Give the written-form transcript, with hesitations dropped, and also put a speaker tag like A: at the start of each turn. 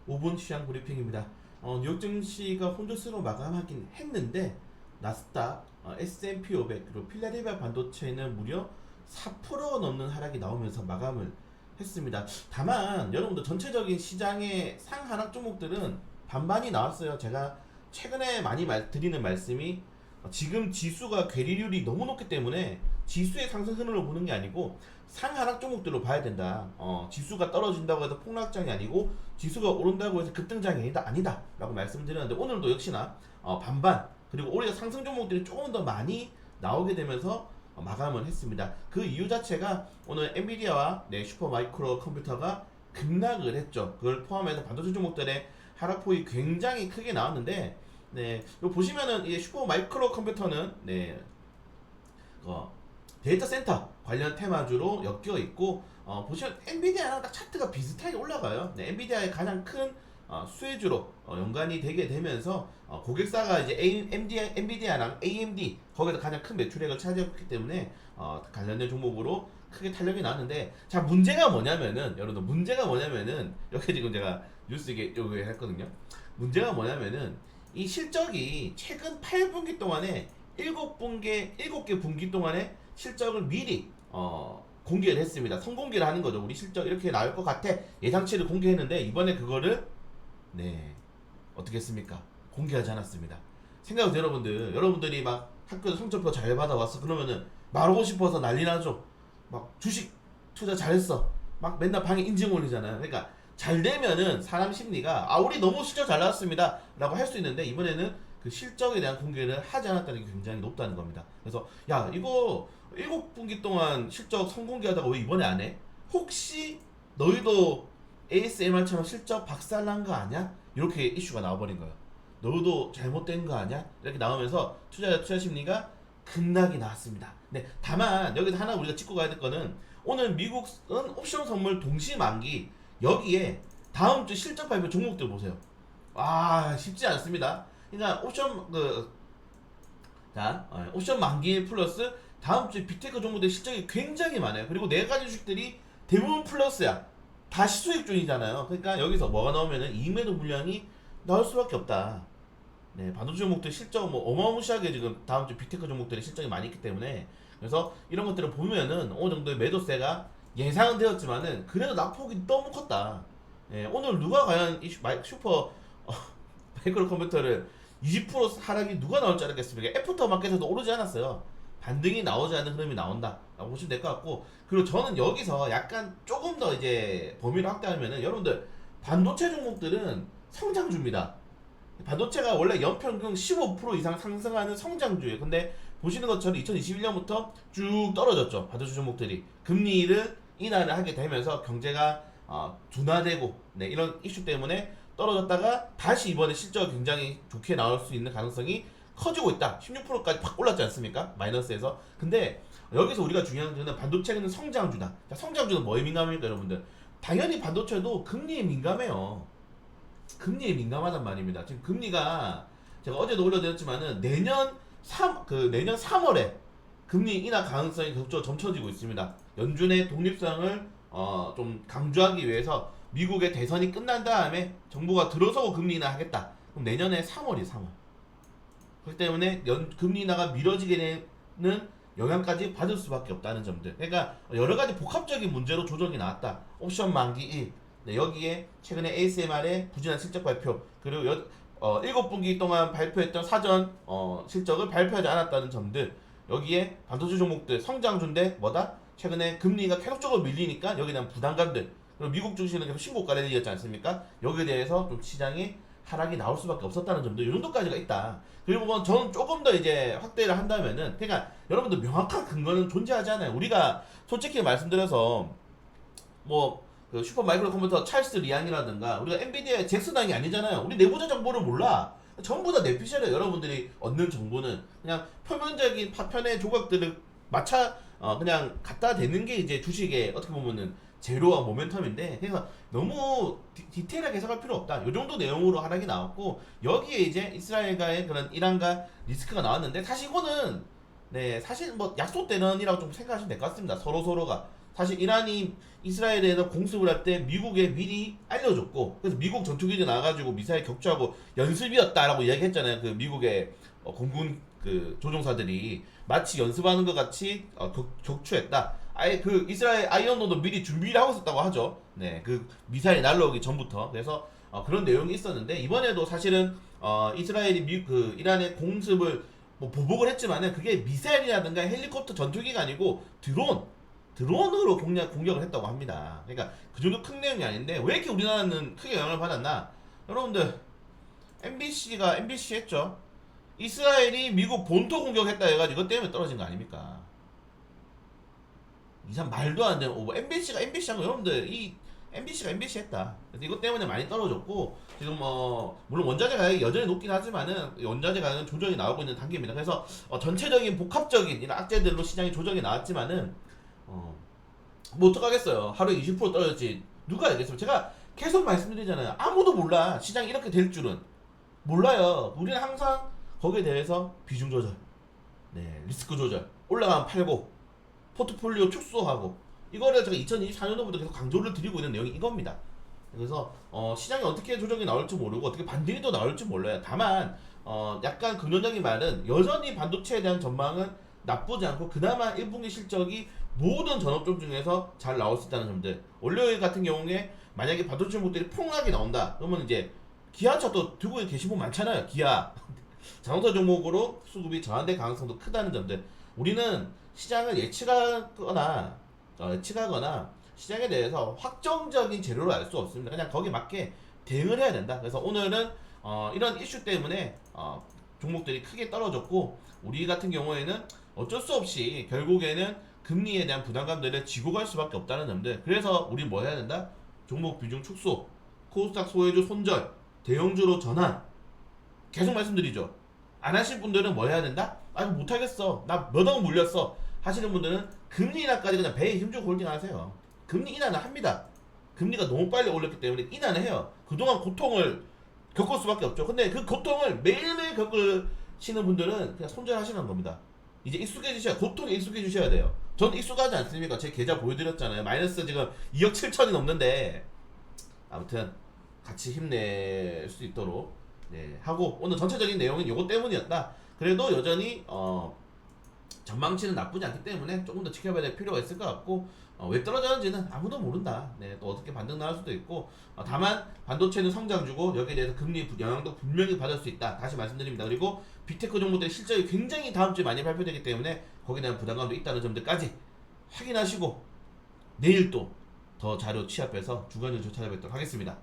A: 5분 시장 브리핑입니다. 뉴욕 증시가 혼조세로 마감하긴 했는데 나스닥, S&P 500 그리고 필라델피아 반도체는 무려 4% 넘는 하락이 나오면서 마감을 했습니다. 다만 여러분들 전체적인 시장의 상하락 종목들은 반반이 나왔어요. 제가 최근에 많이 드리는 말씀이 지금 지수가 괴리률이 너무 높기 때문에 지수의 상승 흐름을 보는 게 아니고 상하락 종목들로 봐야 된다. 지수가 떨어진다고 해서 폭락장이 아니고 지수가 오른다고 해서 급등장이 아니다 라고 말씀드렸는데 오늘도 역시나 반반 그리고 올해 상승 종목들이 조금 더 많이 나오게 되면서 마감을 했습니다. 그 이유 자체가 오늘 엔비디아와 슈퍼 마이크로 컴퓨터가 급락을 했죠. 그걸 포함해서 반도체 종목들의 하락폭이 굉장히 크게 나왔는데 이거 보시면은 이 슈퍼 마이크로 컴퓨터는 어, 데이터 센터 관련 테마주로 엮여 있고 보시면 엔비디아랑 딱 차트가 비슷하게 올라가요. 엔비디아의 가장 큰 수혜주로 연관이 되게 되면서 고객사가 이제 엔비디아랑 AMD 거기서 가장 큰 매출액을 차지했기 때문에 관련된 종목으로 크게 탄력이 나왔는데 자 문제가 뭐냐면은 여러분들 문제가 뭐냐면은 여기 지금 제가 뉴스 이게 여기 했거든요. 문제가 뭐냐면은 이 실적이 최근 8분기 동안에 7개 분기 동안에 실적을 미리 공개를 했습니다. 선공개를 하는 거죠. 우리 실적 이렇게 나올 것 같아. 예상치를 공개했는데 이번에 그거를 어떻게 했습니까? 공개하지 않았습니다. 생각해보세요 여러분들이 막 학교에서 성적표 잘 받아왔어. 그러면은 말하고 싶어서 난리 나죠. 막 주식 투자 잘했어. 막 맨날 방에 인증 올리잖아요. 그러니까 잘 되면은 사람 심리가 우리 너무 실적 잘 나왔습니다 라고 할 수 있는데 이번에는 그 실적에 대한 공개를 하지 않았다는 게 굉장히 높다는 겁니다. 그래서 야 이거 7분기 동안 실적 선공개하다가 왜 이번에 안 해? 혹시 너희도 ASMR처럼 실적 박살난 거 아니야? 이렇게 이슈가 나와버린 거예요. 너희도 잘못된 거 아니야? 이렇게 나오면서 투자자 투자 심리가 급락이 나왔습니다. 네, 다만 여기서 하나 우리가 짚고 가야 될 거는 오늘 미국은 옵션 선물 동시 만기 여기에 다음 주 실적 발표 종목들 보세요. 쉽지 않습니다. 그러니까 옵션 만기 플러스 다음 주에 빅테크 종목들 실적이 굉장히 많아요. 그리고 네 가지 주식들이 대부분 플러스야. 다시 수익준이잖아요. 그러니까 여기서 뭐가 나오면은 이매도 물량이 나올 수밖에 없다. 반도체 종목들 실적 뭐 어마무시하게 지금 다음 주 빅테크 종목들의 실적이 많이 있기 때문에 그래서 이런 것들을 보면은 어느 정도의 매도세가 예상은 되었지만은 그래도 낙폭이 너무 컸다. 오늘 누가 과연 이 슈퍼 마이크로 컴퓨터를 20% 하락이 누가 나올 줄 알았겠습니까? 애프터 마켓에도 오르지 않았어요. 반등이 나오지 않는 흐름이 나온다 라고 보시면 될 것 같고 그리고 저는 여기서 약간 조금 더 이제 범위를 확대하면은 여러분들 반도체 종목들은 성장주입니다. 반도체가 원래 연평균 15% 이상 상승하는 성장주예요. 근데 보시는 것처럼 2021년부터 쭉 떨어졌죠. 반도체 종목들이 금리를 인하를 하게 되면서 경제가 둔화되고 이런 이슈 때문에 떨어졌다가 다시 이번에 실적 굉장히 좋게 나올 수 있는 가능성이 커지고 있다. 16%까지 팍 올랐지 않습니까? 마이너스에서. 근데 여기서 우리가 중요한 점은 반도체는 성장주다. 자, 성장주는 뭐에 민감합니까, 여러분들? 당연히 반도체도 금리에 민감해요. 금리에 민감하단 말입니다. 지금 금리가 제가 어제도 올려드렸지만은 내년 3월에 금리 인하 가능성이 계속적으로 점쳐지고 있습니다. 연준의 독립성을 좀 강조하기 위해서 미국의 대선이 끝난 다음에 정부가 들어서고 금리 인하 하겠다. 그럼 내년에 3월이 3월. 그렇기 때문에 금리 인하가 미뤄지게 되는 영향까지 받을 수밖에 없다는 점들. 그러니까 여러 가지 복합적인 문제로 조정이 나왔다. 옵션 만기 1. 여기에 최근에 ASMR의 부진한 실적 발표 그리고 7분기 동안 발표했던 사전 실적을 발표하지 않았다는 점들 여기에 반도체 종목들 성장주인데 뭐다? 최근에 금리가 계속적으로 밀리니까 여기에 대한 부담감들 그리고 미국 증시는 계속 신고가 내리지 않습니까? 여기에 대해서 좀 시장에 하락이 나올 수밖에 없었다는 점도 이 정도까지가 있다. 그리고 뭐 저는 조금 더 이제 확대를 한다면은 그러니까 여러분들 명확한 근거는 존재하지 않아요. 우리가 솔직히 말씀드려서 그 슈퍼 마이크로 컴퓨터 찰스 리안이라든가 우리가 엔비디아의 잭슨왕이 아니잖아요. 우리 내부자 정보를 몰라. 전부 다 내피셜이에요. 여러분들이 얻는 정보는 그냥 표면적인 파편의 조각들을 그냥 갖다 대는 게 이제 주식의 어떻게 보면은 제로와 모멘텀인데 그래서 너무 디테일하게 해석할 필요 없다. 이 정도 내용으로 하락이 나왔고 여기에 이제 이스라엘과의 그런 이란과 리스크가 나왔는데 사실 이거는 사실 뭐 약속 대련이라고 좀 생각하시면 될 것 같습니다. 서로가 사실 이란이 이스라엘에 대해서 공습을 할 때 미국에 미리 알려줬고, 그래서 미국 전투기들 나와가지고 미사일 격추하고 연습이었다라고 이야기했잖아요. 그 미국의 공군 그 조종사들이 마치 연습하는 것 같이 격추했다. 아예 그 이스라엘 아이언도도 미리 준비를 하고 있었다고 하죠. 네, 그 미사일 날라오기 전부터. 그래서 그런 내용이 있었는데, 이번에도 사실은 이스라엘이 그 이란의 공습을 뭐 보복을 했지만은 그게 미사일이라든가 헬리콥터 전투기가 아니고 드론으로 공격을 했다고 합니다. 그러니까 그 정도 큰 내용이 아닌데 왜 이렇게 우리나라는 크게 영향을 받았나? 여러분들 MBC 했죠. 이스라엘이 미국 본토 공격했다 해가지고 이것 때문에 떨어진 거 아닙니까? 이상 말도 안 되는 오버. MBC가 MBC 한 거, 여러분들 이 MBC가 MBC 했다. 그래서 이것 때문에 많이 떨어졌고, 지금 물론 원자재 가격이 여전히 높긴 하지만은 원자재 가격은 조정이 나오고 있는 단계입니다. 그래서 전체적인 복합적인 이런 악재들로 시장이 조정이 나왔지만은 뭐 어떡하겠어요. 하루에 20% 떨어졌지 누가 알겠어요. 제가 계속 말씀드리잖아요. 아무도 몰라. 시장이 이렇게 될 줄은 몰라요. 우리는 항상 거기에 대해서 비중 조절, 네, 리스크 조절, 올라가면 팔고 포트폴리오 축소하고, 이거를 제가 2024년도부터 계속 강조를 드리고 있는 내용이 이겁니다. 그래서 시장이 어떻게 조정이 나올지 모르고 어떻게 반등이 또 나올지 몰라요. 다만 약간 긍정적인 말은 여전히 반도체에 대한 전망은 나쁘지 않고, 그나마 1분기 실적이 모든 전업종 중에서 잘 나올 수 있다는 점들. 월요일 같은 경우에 만약에 반도체 종목들이 폭락이 나온다 그러면 이제 기아차 또 들고 계신 분 많잖아요. 기아 자동차 종목으로 수급이 저하될 가능성도 크다는 점들. 우리는 시장을 예측하거나 시장에 대해서 확정적인 재료를 알 수 없습니다. 그냥 거기에 맞게 대응을 해야 된다. 그래서 오늘은 이런 이슈 때문에 종목들이 크게 떨어졌고, 우리 같은 경우에는 어쩔 수 없이 결국에는 금리에 대한 부담감들을 지고 갈 수밖에 없다는 점들. 그래서 우리 뭐 해야 된다? 종목 비중 축소, 코스닥 소외주 손절, 대형주로 전환. 계속 말씀드리죠. 안 하실 분들은 뭐 해야 된다? 아, 이거 못하겠어. 나 몇 억 물렸어. 하시는 분들은 금리 인하까지 그냥 배에 힘주고 홀딩 하세요. 금리 인하는 합니다. 금리가 너무 빨리 올렸기 때문에 인하는 해요. 그동안 고통을 겪을 수밖에 없죠. 근데 그 고통을 매일매일 겪으시는 분들은 그냥 손절하시는 겁니다. 이제 고통에 익숙해지셔야 돼요. 전 익숙하지 않습니까? 제 계좌 보여드렸잖아요. 마이너스 지금 2억 7천이 넘는데, 아무튼 같이 힘낼 수 있도록 하고, 오늘 전체적인 내용은 요거 때문이었다. 그래도 여전히 전망치는 나쁘지 않기 때문에 조금 더 지켜봐야 될 필요가 있을 것 같고, 왜 떨어졌는지는 아무도 모른다. 네, 또 어떻게 반등 나올 수도 있고, 다만 반도체는 성장주고 여기에 대해서 금리 영향도 분명히 받을 수 있다. 다시 말씀드립니다. 그리고 빅테크 종목들의 실적이 굉장히 다음 주에 많이 발표되기 때문에 거기에 대한 부담감도 있다는 점들까지 확인하시고, 내일 또 더 자료 취합해서 주간뉴스 찾아뵙도록 하겠습니다.